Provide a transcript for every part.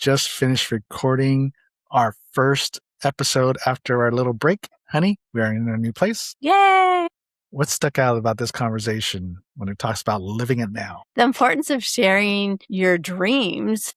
just finished recording our first episode after our little break. Honey, we are in a new place. Yay! What stuck out about this conversation when it talks about living it now? The importance of sharing your dreams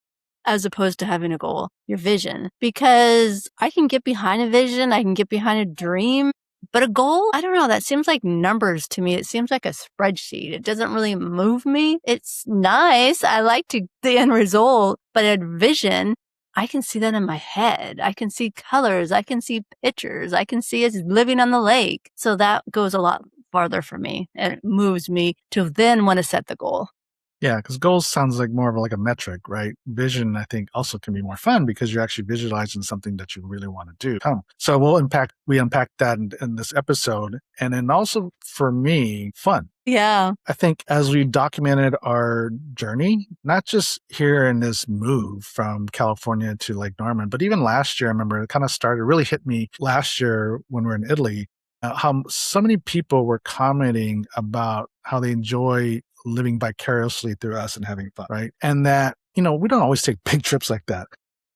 as opposed to having a goal, your vision. Because I can get behind a vision, I can get behind a dream, but a goal, I don't know, that seems like numbers to me. It seems like a spreadsheet. It doesn't really move me. It's nice. I like the end result, but a vision, I can see that in my head. I can see colors. I can see pictures. I can see us living on the lake. So that goes a lot farther for me, and it moves me to then want to set the goal. Yeah, because goals sounds like more of like a metric, right? Vision, I think, also can be more fun because you're actually visualizing something that you really want to do. So we unpack that in this episode. And then also for me, fun. Yeah. I think as we documented our journey, not just here in this move from California to Lake Norman, but even last year, I remember it kind of really hit me last year when we were in Italy, how so many people were commenting about how they enjoy living vicariously through us and having fun, right? And that, we don't always take big trips like that.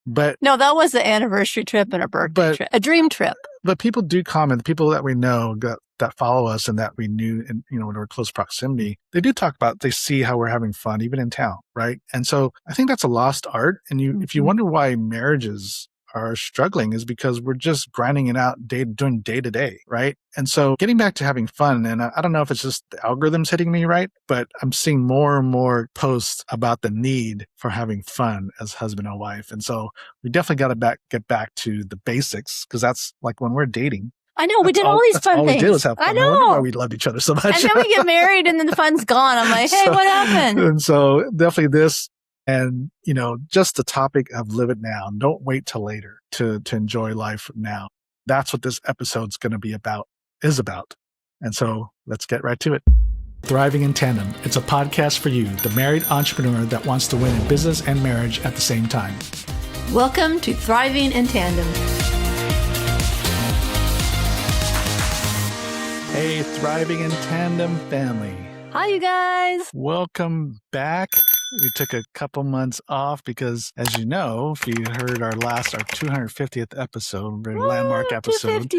But no, that was the anniversary trip and a birthday trip, a dream trip. But people do comment, the people that we know that follow us and that we knew in, when we're close proximity, they do talk about, they see how we're having fun even in town, right? And so I think that's a lost art. And if you wonder why marriages are struggling is because we're just grinding it out doing day to day, right? And so getting back to having fun, and I don't know if it's just the algorithms hitting me right, but I'm seeing more and more posts about the need for having fun as husband and wife. And so we definitely got to get back to the basics, because that's like when we're dating. I know, we did all these fun things. We did was have fun. I know. I wonder why we loved each other so much. And then we get married and then the fun's gone. I'm like, hey, what happened? And so definitely this. And, just the topic of live it now. Don't wait till later to enjoy life now. That's what this episode's going to be is about. And so let's get right to it. Thriving in Tandem. It's a podcast for you, the married entrepreneur that wants to win in business and marriage at the same time. Welcome to Thriving in Tandem. Hey, Thriving in Tandem family. Hi, you guys. Welcome back. We took a couple months off because, as you know, if you heard our 250th episode, very landmark episode,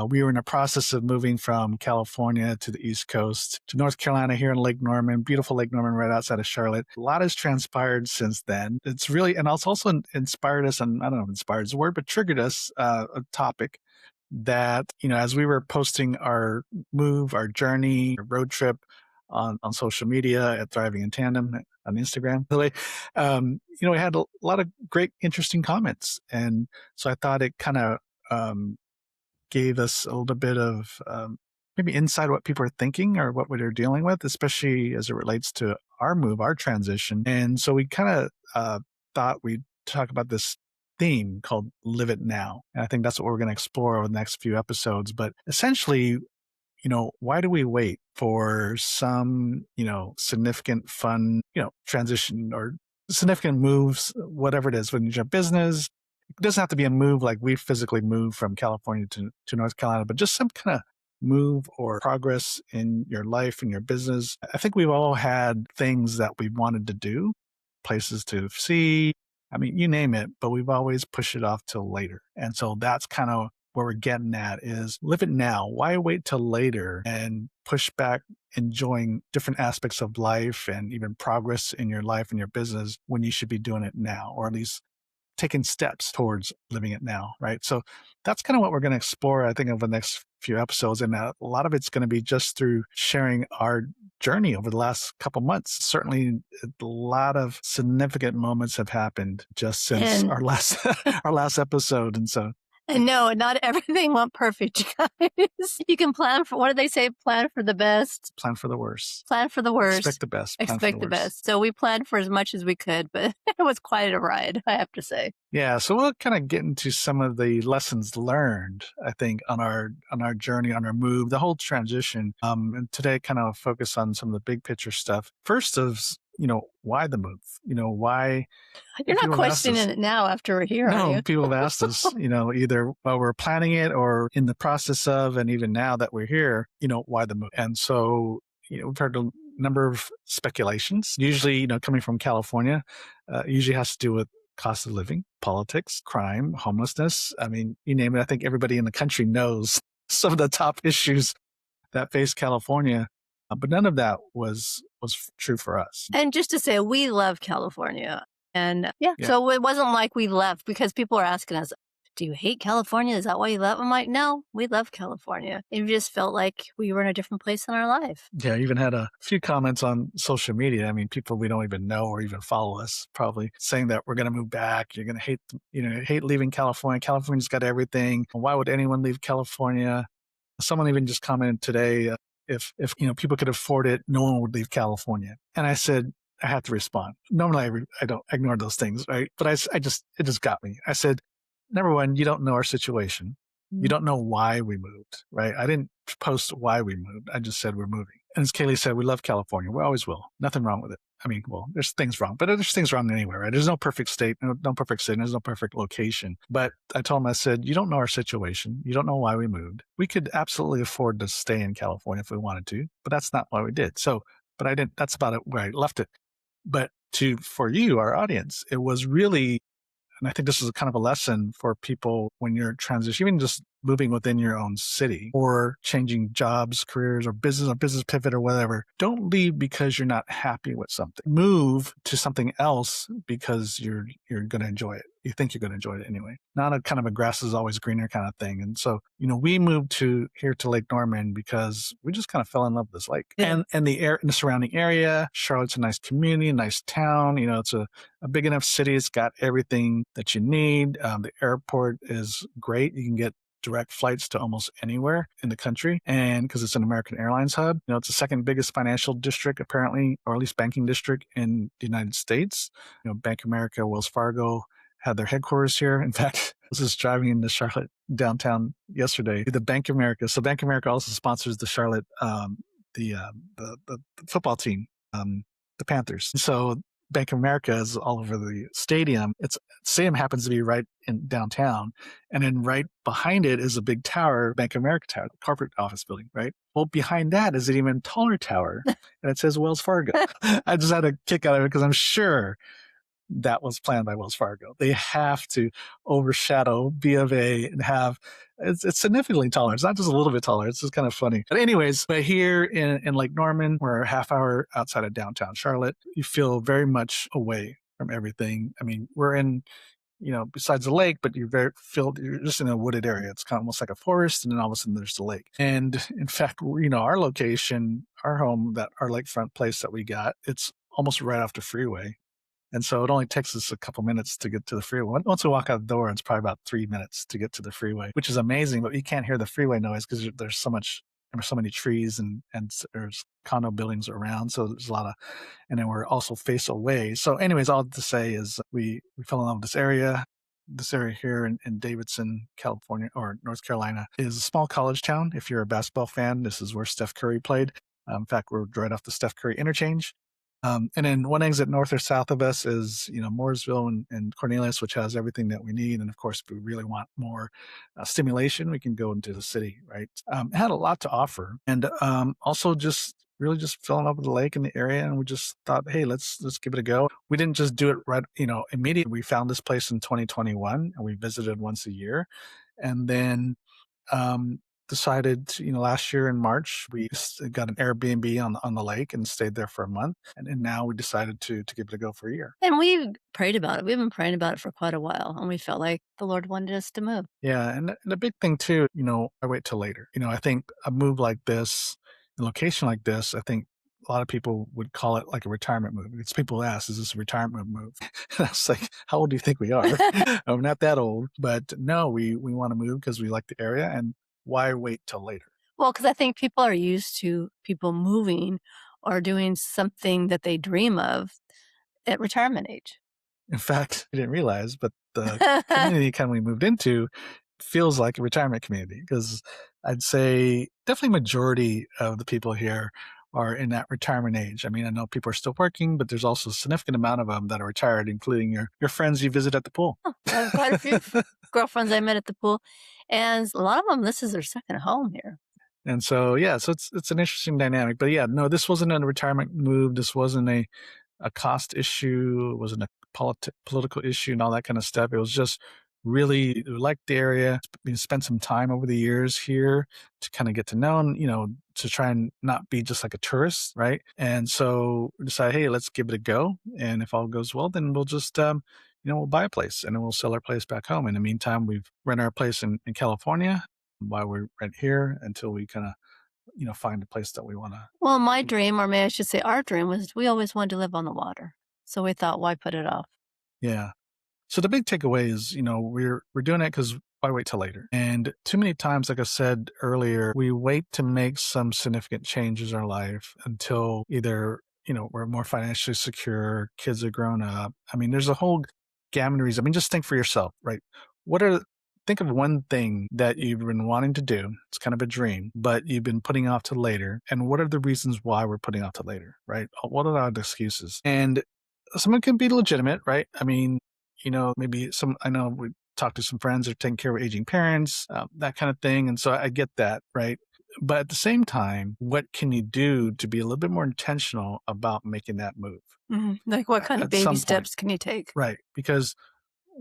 we were in the process of moving from California to the East Coast to North Carolina here in Lake Norman, beautiful Lake Norman right outside of Charlotte. A lot has transpired since then. It's really, and it's also inspired us, and I don't know if inspired is the word, but triggered us a topic that, as we were posting our move, our journey, our road trip, on social media at Thriving in Tandem on Instagram. We had a lot of great, interesting comments. And so I thought it kind of gave us a little bit of maybe insight what people are thinking or what they're dealing with, especially as it relates to our move, our transition. And so we kind of thought we'd talk about this theme called Live It Now. And I think that's what we're going to explore over the next few episodes. But essentially, why do we wait for some, significant fun, transition or significant moves, whatever it is, when you're a business? It doesn't have to be a move like we physically moved from California to North Carolina, but just some kind of move or progress in your life, in your business. I think we've all had things that we wanted to do, places to see. I mean, you name it, but we've always pushed it off till later. And so that's kind of where we're getting at is live it now. Why wait till later and push back enjoying different aspects of life and even progress in your life and your business when you should be doing it now, or at least taking steps towards living it now, right? So that's kind of what we're going to explore, I think, over the next few episodes. And a lot of it's going to be just through sharing our journey over the last couple months. Certainly a lot of significant moments have happened just since our last episode. And so and no, not everything went perfect, you guys. You can plan for, what do they say? Plan for the best. Plan for the worst. Plan for the worst. Expect the best. Expect the best. So we planned for as much as we could, but it was quite a ride, I have to say. Yeah, so we'll kind of get into some of the lessons learned, I think, on our journey, on our move, the whole transition. And today kind of focus on some of the big picture stuff. First is, why the move? Why? You're not questioning it now after we're here, are you? People have asked us, either while we're planning it or in the process of, and even now that we're here, why the move? And so, we've heard a number of speculations, usually, coming from California, usually has to do with cost of living, politics, crime, homelessness. I mean, you name it. I think everybody in the country knows some of the top issues that face California, but none of that was true for us. And just to say, we love California. And so it wasn't like we left, because people are asking us, do you hate California? Is that why you left? I'm like, no, we love California. It just felt like we were in a different place in our life. Yeah, I even had a few comments on social media. I mean, people we don't even know or even follow us probably saying that we're going to move back. You're going to hate leaving California. California's got everything. Why would anyone leave California? Someone even just commented today, if people could afford it, no one would leave California. And I said, I had to respond. Normally I don't ignore those things, right? But it just got me. I said, number one, you don't know our situation. You don't know why we moved, right? I didn't post why we moved. I just said we're moving. And as Kay Lee said, we love California. We always will. Nothing wrong with it. I mean, well, there's things wrong, but there's things wrong anywhere, right? There's no perfect state, no perfect city, there's no perfect location. But I told him, I said, you don't know our situation. You don't know why we moved. We could absolutely afford to stay in California if we wanted to, but that's not why we did. So, but I didn't, that's about it where I left it. But for you, our audience, it was really, and I think this is kind of a lesson for people when you're transitioning, even just moving within your own city or changing jobs, careers, or business pivot or whatever. Don't leave because you're not happy with something. Move to something else because you're going to enjoy it. You think you're going to enjoy it anyway. Not a kind of a grass is always greener kind of thing. And so, we moved here to Lake Norman because we just kind of fell in love with this lake and the surrounding area. Charlotte's a nice community, a nice town. It's a big enough city. It's got everything that you need. The airport is great. You can get direct flights to almost anywhere in the country. And because it's an American Airlines hub, it's the second biggest financial district, apparently, or at least banking district in the United States. Bank of America, Wells Fargo had their headquarters here. In fact, I was just driving into Charlotte downtown yesterday. The Bank of America. So Bank of America also sponsors the Charlotte, the football team, the Panthers. So Bank of America is all over the stadium. Stadium happens to be right in downtown. And then right behind it is a big tower, Bank of America Tower, corporate office building, right? Well, behind that is an even taller tower, and it says Wells Fargo. I just had a kick out of it because I'm sure that was planned by Wells Fargo. They have to overshadow B of A and it's significantly taller. It's not just a little bit taller. It's just kind of funny. But anyways, here in Lake Norman, we're a half hour outside of downtown Charlotte. You feel very much away from everything. I mean, we're in, besides the lake, but you're just in a wooded area. It's kind of almost like a forest, and then all of a sudden there's the lake. And in fact, our location, our home, our lakefront place that we got, it's almost right off the freeway. And so it only takes us a couple minutes to get to the freeway. Once we walk out the door, it's probably about 3 minutes to get to the freeway, which is amazing, but you can't hear the freeway noise because there's so many trees and there's condo buildings around. So there's a lot and then we're also face away. So anyways, all to say is we fell in love with this area. This area here in Davidson, California, or North Carolina, is a small college town. If you're a basketball fan, this is where Steph Curry played. In fact, we're right off the Steph Curry interchange. And then one exit north or south of us is, Mooresville and Cornelius, which has everything that we need. And of course, if we really want more stimulation, we can go into the city, right? It had a lot to offer. And also just fell in love with the lake and the area. And we just thought, hey, let's give it a go. We didn't just do it right, immediately. We found this place in 2021 and we visited once a year. And then decided to, last year in March, we got an Airbnb on the lake and stayed there for a month. And now we decided to give it a go for a year. And we prayed about it. We've been praying about it for quite a while. And we felt like the Lord wanted us to move. Yeah. And the big thing too, I wait till later. I think a move like this, a location like this, I think a lot of people would call it like a retirement move. It's people ask, is this a retirement move? And I was like, how old do you think we are? I'm not that old, but no, we want to move because we like the area. And why wait till later? Well, because I think people are used to people moving or doing something that they dream of at retirement age. In fact, I didn't realize, but the community kind of we moved into feels like a retirement community because I'd say definitely majority of the people here are in that retirement age. I mean, I know people are still working, but there's also a significant amount of them that are retired, including your friends you visit at the pool. Oh, I have quite a few girlfriends I met at the pool. And a lot of them, this is their second home here. And so, so it's an interesting dynamic. But yeah, no, this wasn't a retirement move. This wasn't a cost issue. It wasn't political issue and all that kind of stuff. It was just really we liked the area. We spent some time over the years here to kind of get to know and, to try and not be just like a tourist, right? And so we decided, hey, let's give it a go. And if all goes well, then we'll just, we'll buy a place and then we'll sell our place back home. In the meantime, we've rented our place in California while we rent here until we kind of, find a place that we want to. Well, my dream, or maybe I should say our dream, was we always wanted to live on the water. So we thought, why put it off? Yeah. So the big takeaway is, we're doing it because why wait till later? And too many times, like I said earlier, we wait to make some significant changes in our life until either, we're more financially secure, kids are grown up. I mean, there's a whole gamut of reasons. I mean, just think for yourself, right? Think of one thing that you've been wanting to do. It's kind of a dream, but you've been putting off to later. And what are the reasons why we're putting off to later, right? What are our excuses? And some of it can be legitimate, right? I mean, maybe I know we talked to some friends that are taking care of aging parents, that kind of thing. And so I get that, right? But at the same time, what can you do to be a little bit more intentional about making that move? Mm-hmm. Like what kind of baby steps can you take? Right. Because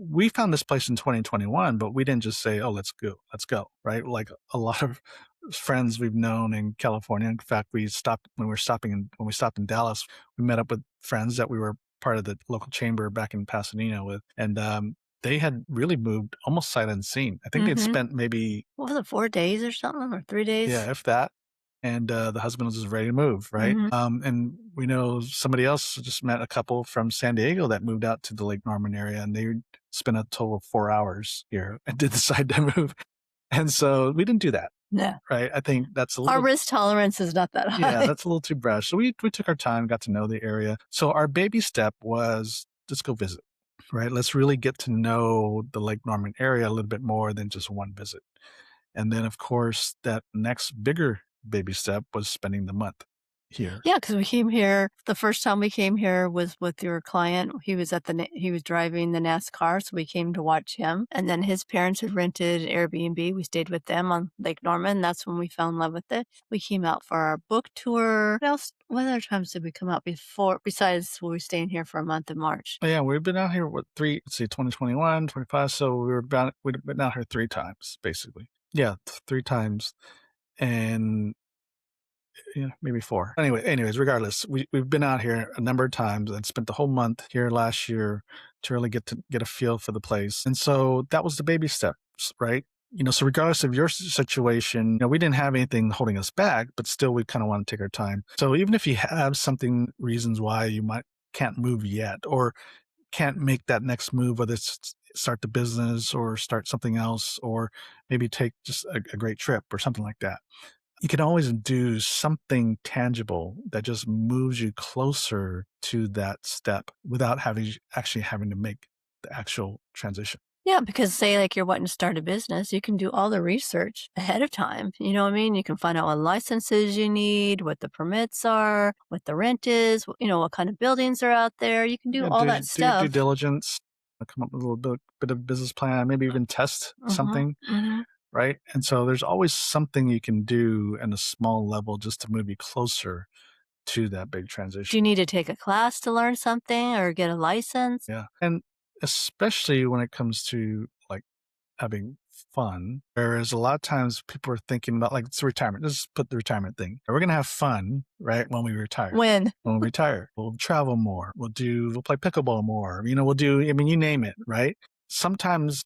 we found this place in 2021, but we didn't just say, oh, let's go, right? Like a lot of friends we've known in California. In fact, when we stopped in Dallas, we met up with friends that we were part of the local chamber back in Pasadena with, and they had really moved almost sight unseen. I think they'd spent maybe, what was it, 4 days or something, or 3 days? Yeah, if that. And the husband was just ready to move, right? And we know somebody else just met a couple from San Diego that moved out to the Lake Norman area, and they spent a total of 4 hours here and did decide to move. And so we didn't do that. Yeah. Right. I think that's a little. Our risk tolerance is not that high. Yeah, that's a little too brash. So we took our time, got to know the area. So our baby step was just go visit, right? Let's really get to know the Lake Norman area a little bit more than just one visit. And then, of course, that next bigger baby step was spending the month here. Yeah, because we came here. The first time we came here was with your client. He was driving the NASCAR, so we came to watch him. And then his parents had rented Airbnb. We stayed with them on Lake Norman. That's when we fell in love with it. We came out for our book tour. What other times did we come out before? Besides, we were staying here for a month in March. Oh, yeah, we've been out here 2021, 25. So we've been out here 3 times, basically. Yeah, 3 times. And maybe 4. Anyways, regardless, we've been out here a number of times and spent the whole month here last year to really get a feel for the place. And so that was the baby steps, right? So regardless of your situation, we didn't have anything holding us back, but still we kind of want to take our time. So even if you have reasons why you can't move yet or can't make that next move, whether it's start the business or start something else, or maybe take just a great trip or something like that, you can always do something tangible that just moves you closer to that step without actually having to make the actual transition. Yeah, because say like you're wanting to start a business, you can do all the research ahead of time. You know what I mean? You can find out what licenses you need, what the permits are, what the rent is, what kind of buildings are out there. You can do all that stuff. Due diligence, come up with a little bit of business plan, maybe even test something. Right. And so there's always something you can do at a small level just to move you closer to that big transition. Do you need to take a class to learn something or get a license? Yeah. And especially when it comes to like having fun, whereas a lot of times people are thinking about like it's retirement. Let's put the retirement thing. We're going to have fun, right? When we retire. When we retire, we'll travel more. We'll play pickleball more. We'll do, you name it, right? Sometimes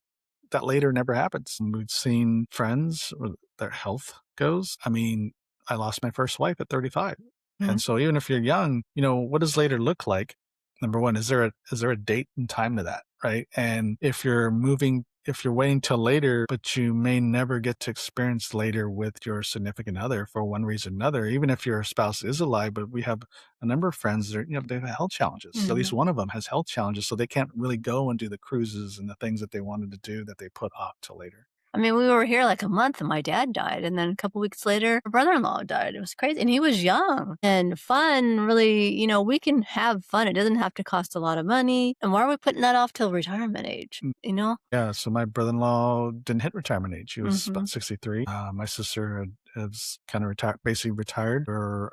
that later never happens. And we've seen friends where their health goes. I lost my first wife at 35. And so even if you're young, what does later look like? Number one, is there a date and time to that, right? And if you're waiting till later, but you may never get to experience later with your significant other for one reason or another, even if your spouse is alive, but we have a number of friends that they've had health challenges. At least one of them has health challenges, so they can't really go and do the cruises and the things that they wanted to do that they put off till later. We were here like a month and my dad died. And then a couple weeks later, my brother-in-law died. It was crazy. And he was young and fun. Really, we can have fun. It doesn't have to cost a lot of money. And why are we putting that off till retirement age? Yeah. So my brother-in-law didn't hit retirement age. He was about 63. My sister has kind of basically retired. They're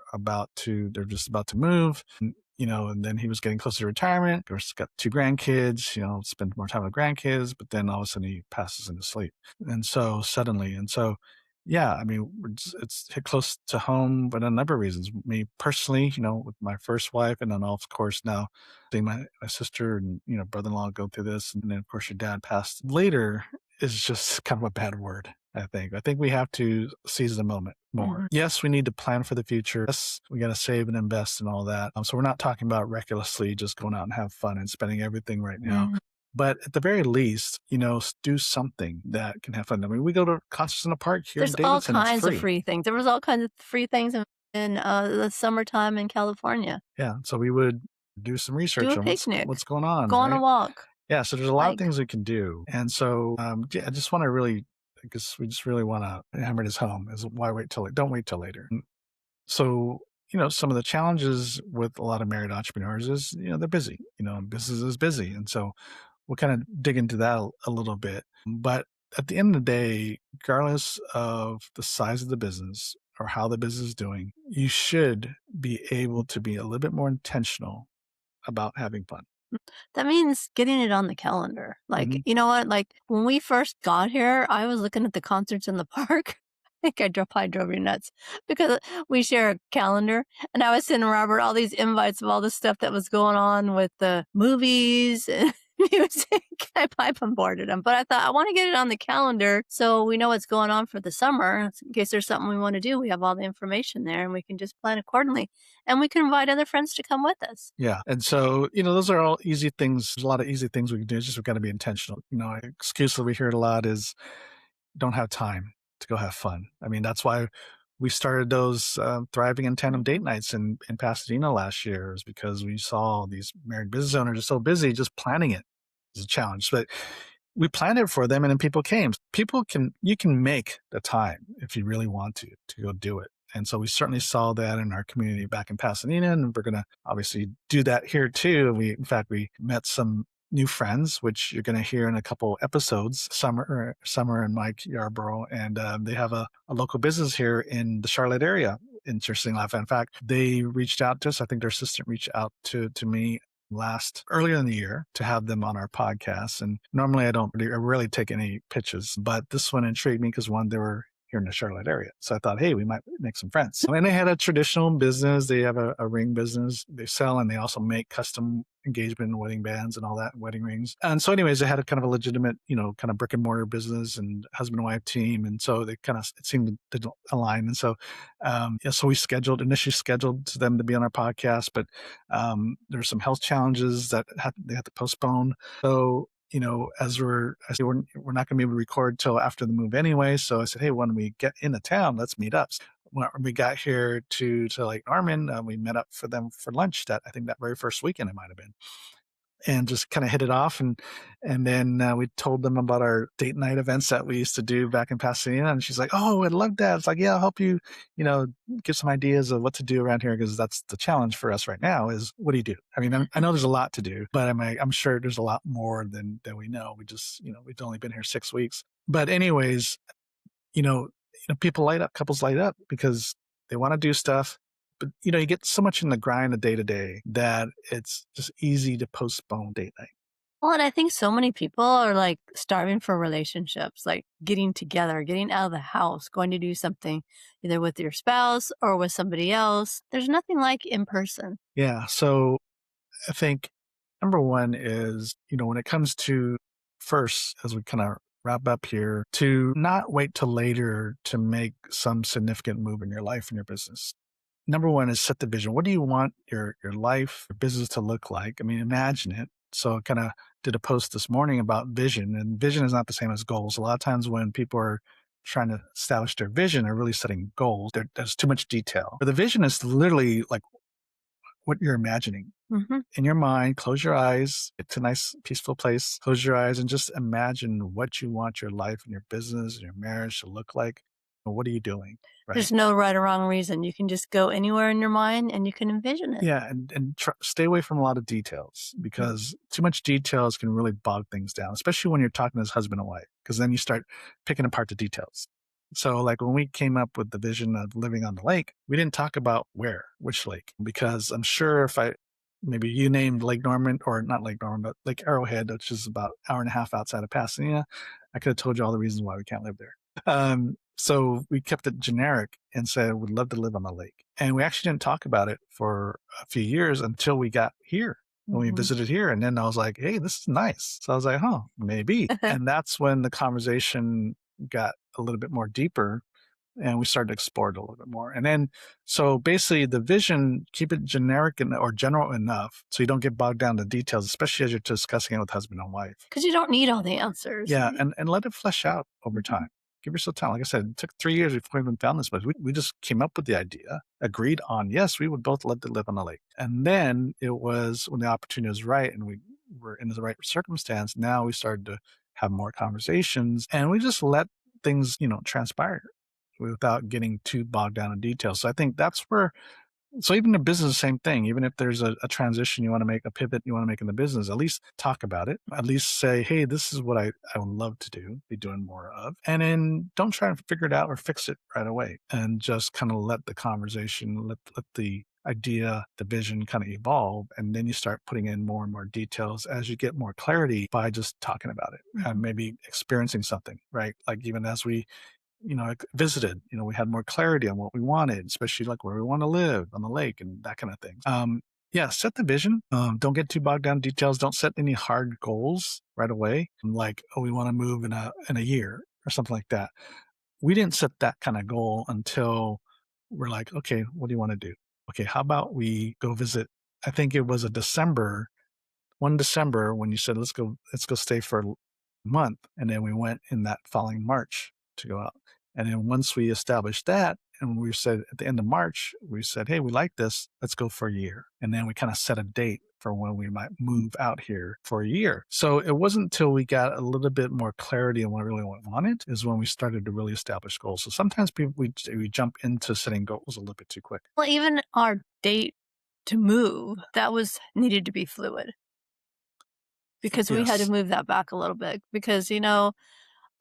just about to move. And, and then he was getting closer to retirement. Of course, got 2 grandkids, spend more time with grandkids, but then all of a sudden he passes into sleep. And so suddenly, yeah, I mean, it's hit close to home, but a number of reasons. Me personally, with my first wife, and then of course now seeing my sister and brother-in-law go through this, and then of course your dad passed later is just kind of a bad word. I think we have to seize the moment more. Yes, we need to plan for the future. Yes, we got to save and invest and all that. So we're not talking about recklessly just going out and have fun and spending everything right now. But at the very least, do something that can have fun. I mean, we go to concerts in the park here in There's all Davidson. It's kinds of free. free things. There was all kinds of free things in the summertime in California. Yeah. So we would do some research Do a on picnic. what's going on. Go on a right? walk. Yeah. So there's a lot of Hike. things we can do. And so yeah, I just want to really, because we just really want to hammer this home is why don't wait till later. So, some of the challenges with a lot of married entrepreneurs is, they're busy, business is busy. And so we'll kind of dig into that a little bit. But at the end of the day, regardless of the size of the business or how the business is doing, you should be able to be a little bit more intentional about having fun. That means getting it on the calendar. Like, Mhm. you know what? Like when we first got here, I was looking at the concerts in the park. I think probably drove you nuts because we share a calendar, and I was sending Robert all these invites of all the stuff that was going on with the movies and music. I bombarded him, but I thought I want to get it on the calendar so we know what's going on for the summer. In case there's something we want to do, we have all the information there, and we can just plan accordingly. And we can invite other friends to come with us. Yeah. And so, those are all easy things. There's a lot of easy things we can do. It's just we've got to be intentional. Excuse that we hear it a lot is don't have time to go have fun. I mean, that's why we started those thriving in tandem date nights in Pasadena last year, is because we saw these married business owners are so busy just planning it is a challenge. But we planned it for them, and then people came. You can make the time if you really want to go do it. And so we certainly saw that in our community back in Pasadena, and we're going to obviously do that here too. In fact, we met some new friends, which you're going to hear in a couple episodes, Summer and Mike Yarborough, and they have a local business here in the Charlotte area. Interesting enough. In fact, they reached out to us. I think their assistant reached out to me earlier in the year to have them on our podcast. And normally I rarely take any pitches, but this one intrigued me because one, they were here in the Charlotte area. So I thought, hey, we might make some friends. And they had a traditional business. They have a ring business they sell, and they also make custom engagement and wedding bands and all that, wedding rings. And so anyways, they had a kind of a legitimate, kind of brick and mortar business and husband and wife team. And so it seemed to align. And so, so we initially scheduled them to be on our podcast, but there's some health challenges that they had to postpone. So, as we're not going to be able to record till after the move anyway. So I said, hey, when we get into town, let's meet up. When we got here to Lake Norman, we met up for them for lunch I think that very first weekend it might have been. And just kind of hit it off. And then we told them about our date night events that we used to do back in Pasadena. And she's like, oh, I'd love that. It's like, yeah, I'll help you, give some ideas of what to do around here. Because that's the challenge for us right now is what do you do? I mean, I know there's a lot to do, but I'm sure there's a lot more than we know. We just, we've only been here 6 weeks. But anyways, people light up, couples light up because they want to do stuff. But, you get so much in the grind of day to day that it's just easy to postpone date night. Well, and I think so many people are like starving for relationships, like getting together, getting out of the house, going to do something either with your spouse or with somebody else. There's nothing like in person. Yeah. So I think number one is, when it comes to first, as we kind of wrap up here, to not wait till later to make some significant move in your life and your business. Number one is set the vision. What do you want your life, your business to look like? I mean, imagine it. So I kind of did a post this morning about vision, and vision is not the same as goals. A lot of times when people are trying to establish their vision, they're really setting goals. There's too much detail. But the vision is literally like what you're imagining. In your mind, close your eyes. It's a nice, peaceful place. Close your eyes and just imagine what you want your life and your business and your marriage to look like. What are you doing? Right? There's no right or wrong reason. You can just go anywhere in your mind and you can envision it. Yeah, and stay away from a lot of details because too much details can really bog things down, especially when you're talking as husband and wife, because then you start picking apart the details. So like when we came up with the vision of living on the lake, we didn't talk about which lake, because I'm sure if I maybe you named Lake Norman, or not Lake Norman, but Lake Arrowhead, which is about an hour and a half outside of Pasadena. I could have told you all the reasons why we can't live there. So we kept it generic and said we'd love to live on the lake. And we actually didn't talk about it for a few years until we got here. When we visited here, and then I was like, hey, this is nice. So I was like, huh, maybe. And that's when the conversation got a little bit more deeper, and we started to explore it a little bit more. And then, so basically the vision, keep it generic or general enough so you don't get bogged down in the details, especially as you're discussing it with husband and wife. Because you don't need all the answers. Yeah, and let it flesh out over time. Give yourself time. Like I said, it took 3 years before we even found this place. We just came up with the idea, agreed on, yes, we would both love to live on the lake. And then it was when the opportunity was right and we were in the right circumstance, now we started to have more conversations, and we just let things, transpire without getting too bogged down in details. So I think that's where, so even in business, the same thing. Even if there's a transition you want to make, a pivot you want to make in the business, at least talk about it. At least say, hey, this is what I would love to do, be doing more of. And then don't try to figure it out or fix it right away. And just kind of let the conversation, let the idea, the vision kind of evolve. And then you start putting in more and more details as you get more clarity by just talking about it and maybe experiencing something, right? Like even as we visited, we had more clarity on what we wanted, especially like where we want to live on the lake and that kind of thing. Yeah, set the vision. Don't get too bogged down in details. Don't set any hard goals right away. Like, oh, we want to move in a year or something like that. We didn't set that kind of goal until we're like, okay, what do you want to do? Okay, how about we go visit? I think it was one December when you said, let's go stay for a month. And then we went in that following March to go out. And then once we established that, and we said at the end of March, we said, hey, we like this, let's go for a year. And then we kind of set a date for when we might move out here for a year. So it wasn't until we got a little bit more clarity on what we really wanted is when we started to really establish goals. So sometimes we jump into setting goals a little bit too quick. Well, even our date to move, that was needed to be fluid. Because we had to move that back a little bit because,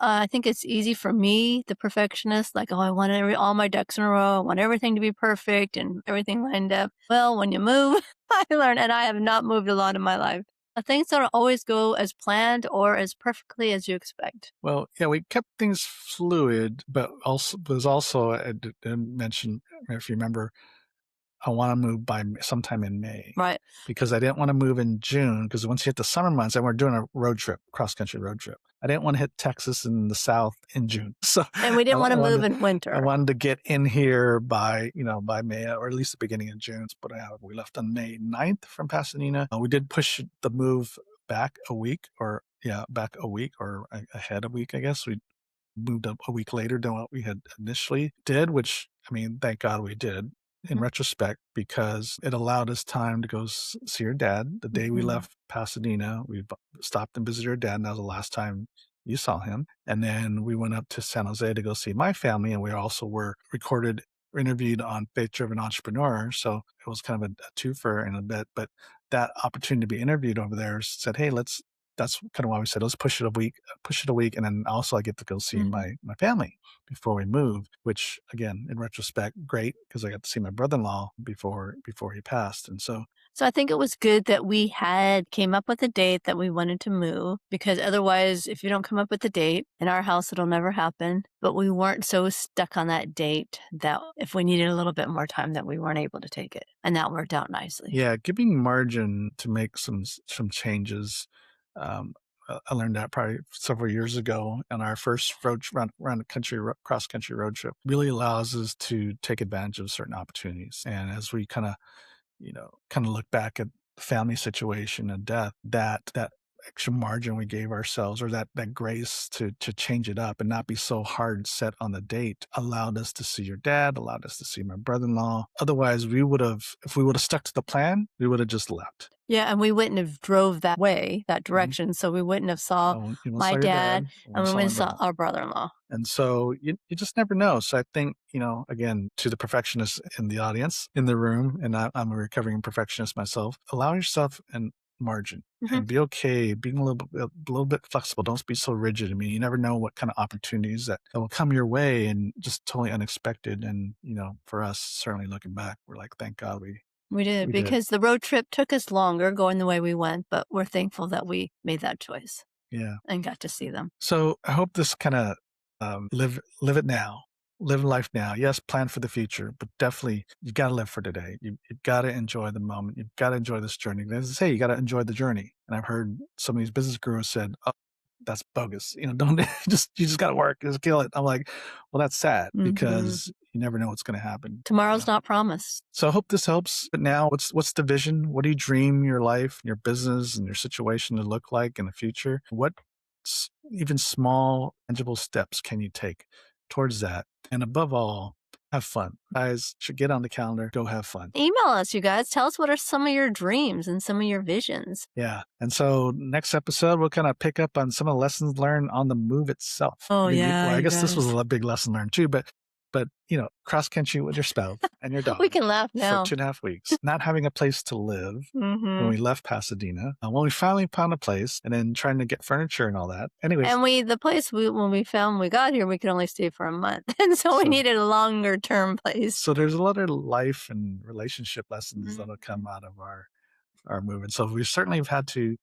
I think it's easy for me, the perfectionist, like, oh, I want all my ducks in a row. I want everything to be perfect and everything lined up. Well, when you move, I learned, and I have not moved a lot in my life. Things don't always go as planned or as perfectly as you expect. Well, yeah, we kept things fluid, but there's also, I didn't mention, if you remember, I want to move by sometime in May. Right. Because I didn't want to move in June, because once you hit the summer months, and we're doing a road trip, cross-country road trip, I didn't want to hit Texas in the South in June. So, and we didn't want to move in winter. I wanted to get in here by May, or at least the beginning of June. But we left on May 9th from Pasadena. We did push the move back a week or ahead a week, I guess. We moved up a week later than what we had initially did, which, I mean, thank God we did in retrospect, because it allowed us time to go see her dad. The day we left Pasadena, we stopped and visited her dad, and that was the last time you saw him. And then we went up to San Jose to go see my family, and we also were interviewed on Faith Driven Entrepreneur. So it was kind of a twofer in a bit, but that opportunity to be interviewed over there said, hey, that's kind of why we said, let's push it a week. And then also I get to go see my family before we move, which again, in retrospect, great, because I got to see my brother-in-law before he passed. And so I think it was good that we came up with a date that we wanted to move, because otherwise, if you don't come up with a date, in our house, it'll never happen. But we weren't so stuck on that date that if we needed a little bit more time, that we weren't able to take it. And that worked out nicely. Yeah, giving margin to make some changes. I learned that probably several years ago on our first cross country road trip. Really allows us to take advantage of certain opportunities. And as we kind of look back at the family situation and death, that extra margin we gave ourselves, or that grace to change it up and not be so hard set on the date, allowed us to see your dad, allowed us to see my brother-in-law. Otherwise, if we would have stuck to the plan, we would have just left. Yeah, and we wouldn't have drove that direction. So we wouldn't have saw my dad, and we wouldn't saw our brother-in-law. And so you just never know. So I think, again, to the perfectionists in the audience, in the room, and I'm a recovering perfectionist myself, allow yourself an margin and be okay being a little bit flexible. Don't be so rigid. I mean, you never know what kind of opportunities that will come your way, and just totally unexpected. And, for us, certainly looking back, we're like, thank God we We did, because the road trip took us longer going the way we went, but we're thankful that we made that choice. Yeah. And got to see them. So I hope this kind of live it now. Live life now. Yes, plan for the future, but definitely you got to live for today. You've got to enjoy the moment. You've got to enjoy this journey. As I say, you got to enjoy the journey. And I've heard some of these business gurus said, "Oh, that's bogus. Don't you just got to work, just kill it." I'm like, well, that's sad because you never know what's going to happen. Tomorrow's not promised. So I hope this helps. But now, what's the vision? What do you dream your life, your business, and your situation to look like in the future? What even small, tangible steps can you take towards that? And above all, have fun. Guys should get on the calendar, go have fun. Email us, you guys. Tell us what are some of your dreams and some of your visions. Yeah. And so next episode, we'll kind of pick up on some of the lessons learned on the move itself. Oh, I guess this was a big lesson learned too, but cross country with your spouse and your dog. We can laugh now. For 2.5 weeks, not having a place to live when we left Pasadena, when we finally found a place, and then trying to get furniture and all that. Anyways. And the place when we got here, we could only stay for a month. And so we needed a longer term place. So there's a lot of life and relationship lessons that'll come out of our move. And so we certainly have had to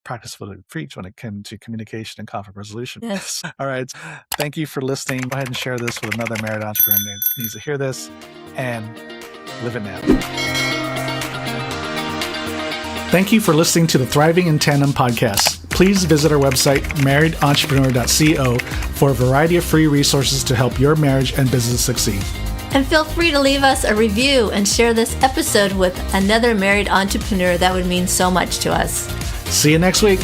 practice what we preach when it came to communication and conflict resolution. Yes. All right. Thank you for listening. Go ahead and share this with another married entrepreneur that needs to hear this and live it now. Thank you for listening to the Thriving in Tandem podcast. Please visit our website, marriedentrepreneur.co, for a variety of free resources to help your marriage and business succeed. And feel free to leave us a review and share this episode with another married entrepreneur. That would mean so much to us. See you next week.